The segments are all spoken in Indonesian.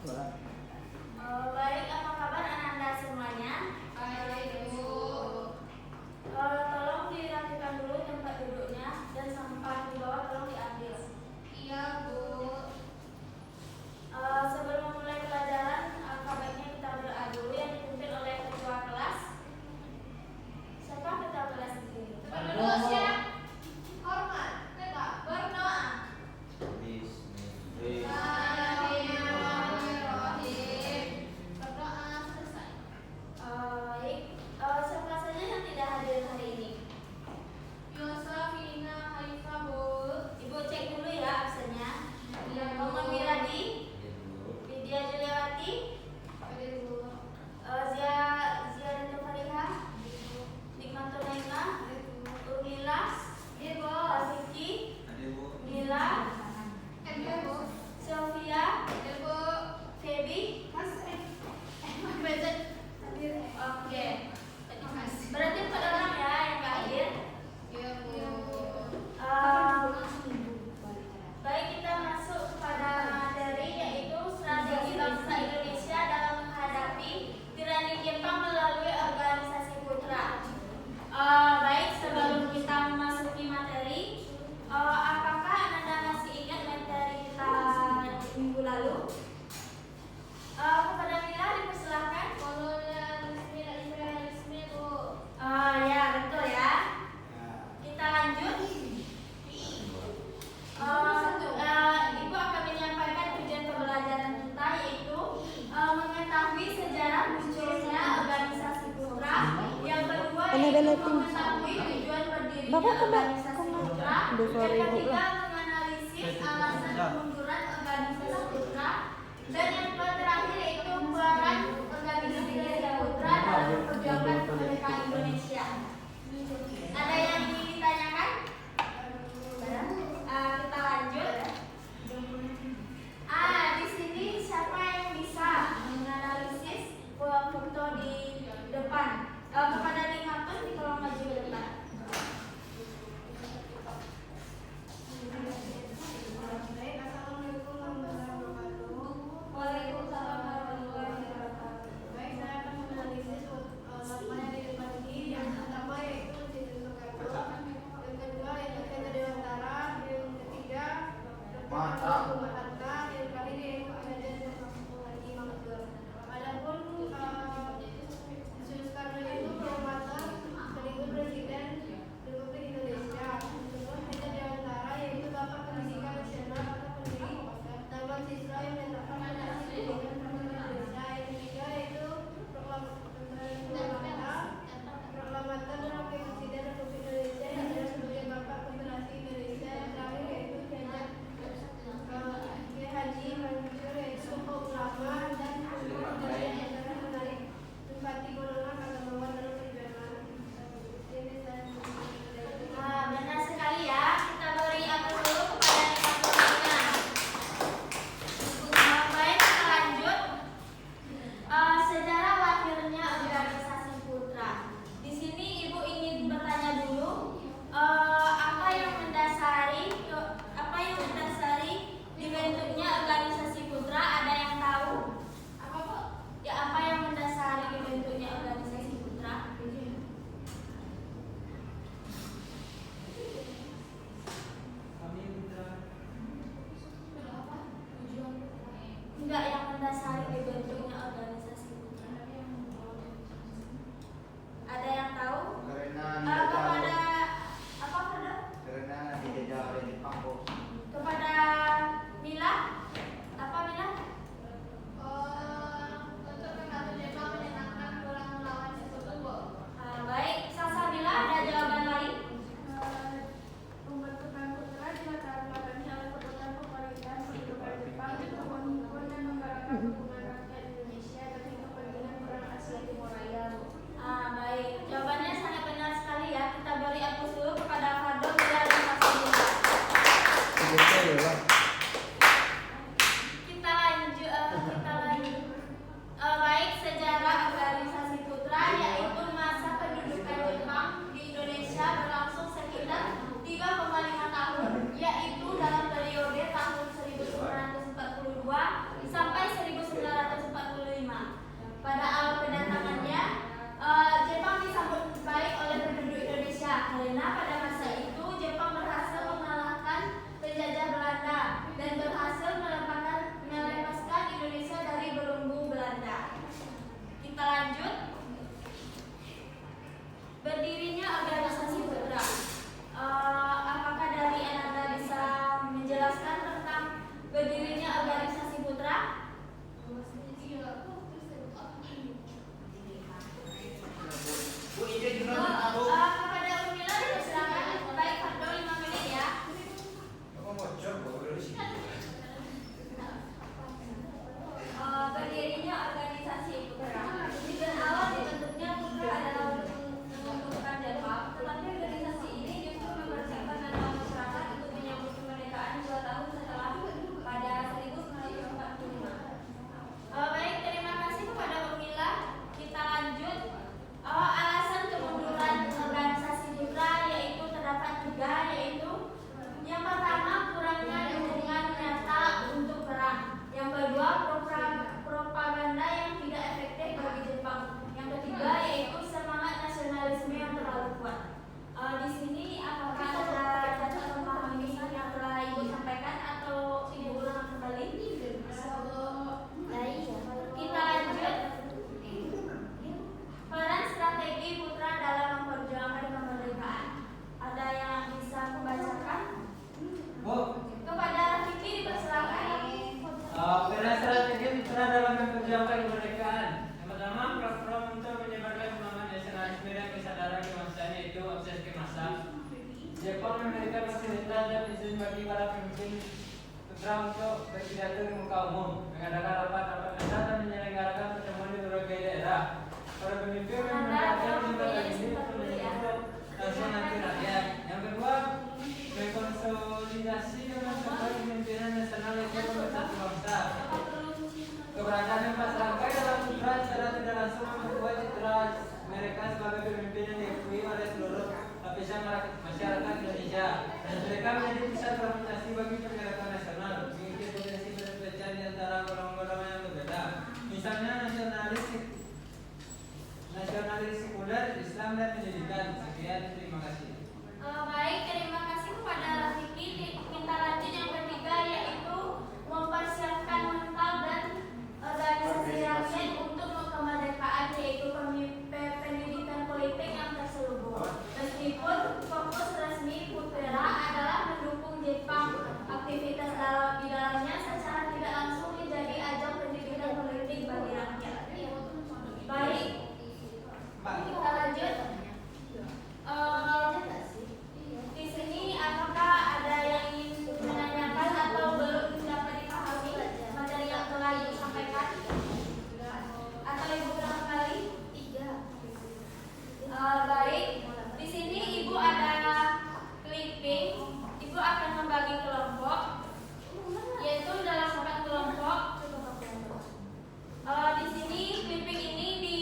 Baik, apa kabar anak-anak semuanya? Baik, Bu. Tolong dirapikan dulu tempat duduknya dan sampah di bawah tolong diambil. Iya, Bu. Sebelum memulai pelajaran, baiknya kita berdoa dulu yang dipimpin oleh ketua kelas. Siapa ketua kelas di sini? Berdua siap. Hormat. Tetap berdoa. Bismillahirrahmanirrahim. Berdoa selesai. Baik, siapa saja yang tidak hadir hari ini? Yosefina Haifah, Bu. Ibu cek dulu ya absennya. Iya, Bu. Muhammad Miradi, Lydia Juliawati, Hadir, Bu. Ziaratul Farihah, Nikmatul Naima, Urmila, Rafiki, Mila, Hadir, Bu. Sylvia, Hadir, Bu. Feby. Oke. Berarti 4 orang ya yang nggak hadir. Iya, Bu. Baik, kita masuk kepada materi yaitu strategi bangsa Indonesia dalam menghadapi tirani Jepang melalui organisasi putra. Baik, sebelum kita memasuki materi, apakah Anda masih ingat materi kita minggu lalu? Kepada Mila dipersilahkan. Kolonialisme dan imperialisme, Bu. Ya, betul ya. Kita lanjut. Ibu akan menyampaikan tujuan pembelajaran kita yaitu mengetahui sejarah munculnya organisasi putra. Yang kedua yaitu mengetahui tujuan berdirinya organisasi putra. Yang ketiga menganalisis alasan kemunduran organisasi putra. Dan yang terakhir yaitu peran organisasi putra dalam perjuangan kemerdekaan Indonesia. Ada yang ingin ditanyakan? Kita lanjut. Di sini siapa yang bisa menganalisis foto di depan? Kepada Nikmatun tolong maju ke depan. Waalaikumsalam warahmatullahi wabarakatuh. Baik, saya akan menganalisis lamanya di depan ini. Yang pertama yaitu Citra Soekarno, yang kedua yaitu Tenda Dewantara, yang ketiga Dr. Hatta, yang kali ini yaitu Raden Haji Mahathir. Adapun Soekarno itu promotor sekaligus Presiden Republik Indonesia. Terus Tenda Dewantara yaitu Bapak Pendidikan Nasional atau pendiri Taman Siswa yang menetapkan fondasi pendidikan Indonesia. Yang ketiga yaitu Proklamator Presiden Republik Indonesia yang adalah sebagai Bapak Federasi Indonesia. Yang terakhir yaitu Kiai Haji Mansur yaitu tokoh ulama dan Indonesia yang adalah menarik simpati golongan agamawan dalam perjuangan. Ini saya Benar sekali ya. Kita beri aplaus dulu kepada Nikmatulnya. Baik, kita lanjut. Sejarah lahirnya organisasi putra. Di sini Ibu ingin bertanya dulu, apa yang mendasari dibentuknya organisasi putra? Ada yang tahu? Apa, Bu? Ya, apa yang mendasari dibentuknya organisasi putra? Enggak, yang mendasari dibentuknya organisasi putra. Ada yang tahu? Kepada apa, Ferdo? Karena dijajah oleh Jepang, Bu. Kepada Mila? Apa Mila? Untuk membantu Jepang menyenangkan perang melawan sekutu, Bu. Baik, Salsabila ada jawaban lain? Pembentukan putra di latar belakangnya oleh kebutuhan pemerintahan kehidupan Jepang untuk menghimpun dan menggerakkan Isra dalam memperjuangkan kemerdekaan. Yang pertama, program untuk menyebarkan pemahaman nasionalisme dan kesadaran kebangsaan yaitu akses ke massa. Jepang memberikan fasilitas dan izin bagi para pemimpin putra untuk berpidato di muka umum, mengadakan rapat-rapat besar dan menyelenggarakan pertemuan di berbagai daerah. Para pemimpin memanfaatkan lembaga ini untuk menyebut langsung nanti rakyat. Yang kedua, berkonsolidasi dengan sebuah pemimpinan nasional yang bersatu bangsa. Keberadaan empat serangkai dalam putra secara tidak langsung membuat citra mereka sebagai pemimpin yang diakui oleh seluruh lapisan masyarakat Indonesia. Dan mereka menjadi pusat gravitasi bagi pergerakan nasional, mengikuti potensi perpecahan di antara golongan-golongan yang berbeda. Misalnya nasionalis sekuler, Islam dan pendidikan. Sekian, terima kasih. Baik, terima kasih kepada Rafiki. Kita lanjut yang ketiga yaitu mempersiapkan mental dan organisasi rakyat untuk kemerdekaan yaitu pendidikan politik yang terselubung. Meskipun fokus resmi Putera adalah mendukung Jepang, aktivitas di dalamnya secara tidak langsung menjadi ajang pendidikan politik bagi rakyat. Baik, kita lanjut. Di sini apakah ada yang ingin menanyakan atau belum dapat dipahami materi yang telah Ibu sampaikan? Atau Ibu ulang kembali? Baik, di sini Ibu ada clipping. Ibu akan membagi kelompok, yaitu dalam 4 kelompok. Di sini clipping ini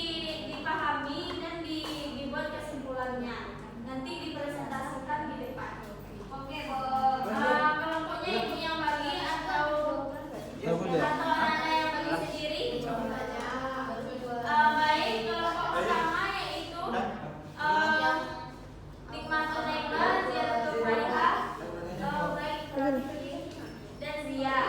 dipahami dan dibuat kesimpulannya. Nanti dipresentasikan di depan. Oke, kelompoknya Ibu yang bagi atau anak-anak yang bagi sendiri? Baik, kelompok pertama yaitu Nikmatul Naila, Ziaratul Fariha, dan Zia.